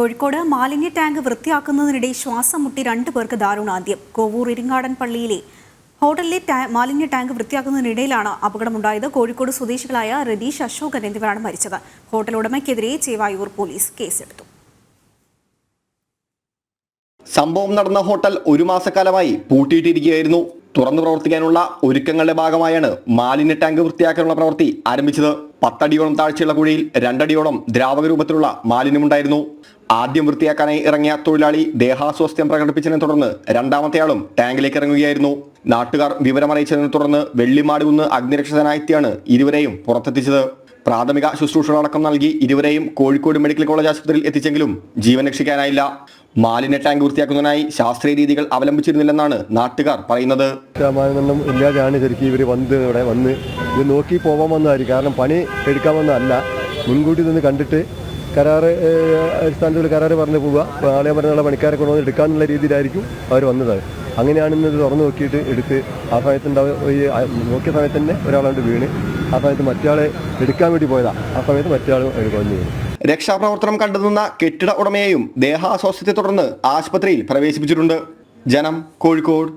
കോഴിക്കോട് മാലിന്യ ടാങ്ക് വൃത്തിയാക്കുന്നതിനിടെ ശ്വാസം മുട്ടി 2 പേർക്ക് ദാരുണാന്ത്യം. കോവൂർ ഇരിങ്ങാടൻ പള്ളിയിലെ ഹോട്ടലിലെ മാലിന്യ ടാങ്ക് വൃത്തിയാക്കുന്നതിനിടയിലാണ് അപകടമുണ്ടായത്. കോഴിക്കോട് സ്വദേശികളായ രതീഷ്, അശോകൻ എന്നിവരാണ് മരിച്ചത്. ഹോട്ടൽ ഉടമയ്ക്കെതിരെ ചേവായൂർ പോലീസ് കേസെടുത്തു. സംഭവം നടന്ന ഹോട്ടൽ 1 മാസക്കാലമായി പൂട്ടിയിട്ടിരിക്കുകയായിരുന്നു. തുറന്നു പ്രവർത്തിക്കാനുള്ള ഒരുക്കങ്ങളുടെ ഭാഗമായാണ് മാലിന്യ ടാങ്ക് വൃത്തിയാക്കാനുള്ള പ്രവൃത്തി ആരംഭിച്ചത്. 10 അടിയോളം താഴ്ചയുള്ള കുഴിയിൽ 2 അടിയോളം ദ്രാവക രൂപത്തിലുള്ള മാലിന്യമുണ്ടായിരുന്നു. ആദ്യം വൃത്തിയാക്കാനായി ഇറങ്ങിയ തൊഴിലാളി ദേഹാസ്വാസ്ഥ്യം പ്രകടിപ്പിച്ചതിനെ തുടർന്ന് രണ്ടാമത്തെയാളും ടാങ്കിലേക്ക് ഇറങ്ങുകയായിരുന്നു. നാട്ടുകാർ വിവരമറിയിച്ചതിനെ തുടർന്ന് വെള്ളിമാടുകുന്ന് അഗ്നിരക്ഷകനായെത്തിയാണ് ഇരുവരെയും പുറത്തെത്തിച്ചത്. പ്രാഥമിക ശുശ്രൂഷകളടക്കം നൽകി ഇരുവരെയും കോഴിക്കോട് മെഡിക്കൽ കോളേജ് ആശുപത്രിയിൽ എത്തിച്ചെങ്കിലും ജീവൻ രക്ഷിക്കാനായില്ല. മാലിന്യ ടാങ്ക് വൃത്തിയാക്കുന്നതിനായി ശാസ്ത്രീയ രീതികൾ അവലംബിച്ചിരുന്നില്ലെന്നാണ് നാട്ടുകാർ പറയുന്നത്. മാനദണ്ഡം ഇല്ലാതെയാണ് ശരിക്കും ഇവർ ഇവിടെ വന്ന് ഇത് നോക്കി പോകാൻ വന്നതായിരിക്കും. കാരണം പണി എടുക്കാൻ വന്നതല്ല, മുൻകൂട്ടി നിന്ന് കണ്ടിട്ട് കരാറ് അടിസ്ഥാനത്തിൽ കരാറ് പറഞ്ഞു പോവുക, ആളെ പറഞ്ഞുള്ള പണിക്കാരെ കൊണ്ടുവന്ന് എടുക്കാമെന്നുള്ള രീതിയിലായിരിക്കും അവർ വന്നത്. അങ്ങനെയാണ് ഇന്നത് തുറന്നു നോക്കിയിട്ട് എടുത്ത് ആ സമയത്തുണ്ടാവും. നോക്കിയ സമയത്ത് തന്നെ ഒരാളുണ്ട് വീണ്. ആ സമയത്ത് മറ്റയാളെ എടുക്കാൻ വേണ്ടി പോയതാണ്. ആ സമയത്ത് മറ്റയാളും കൊന്നു വീണു. രക്ഷാപ്രവർത്തനം കണ്ടെത്തുന്ന കെട്ടിട ഉടമയെയും ദേഹാസ്വാസ്ഥ്യത്തെ തുടർന്ന് ആശുപത്രിയിൽ പ്രവേശിപ്പിച്ചിട്ടുണ്ട്. ജനം, കോഴിക്കോട്.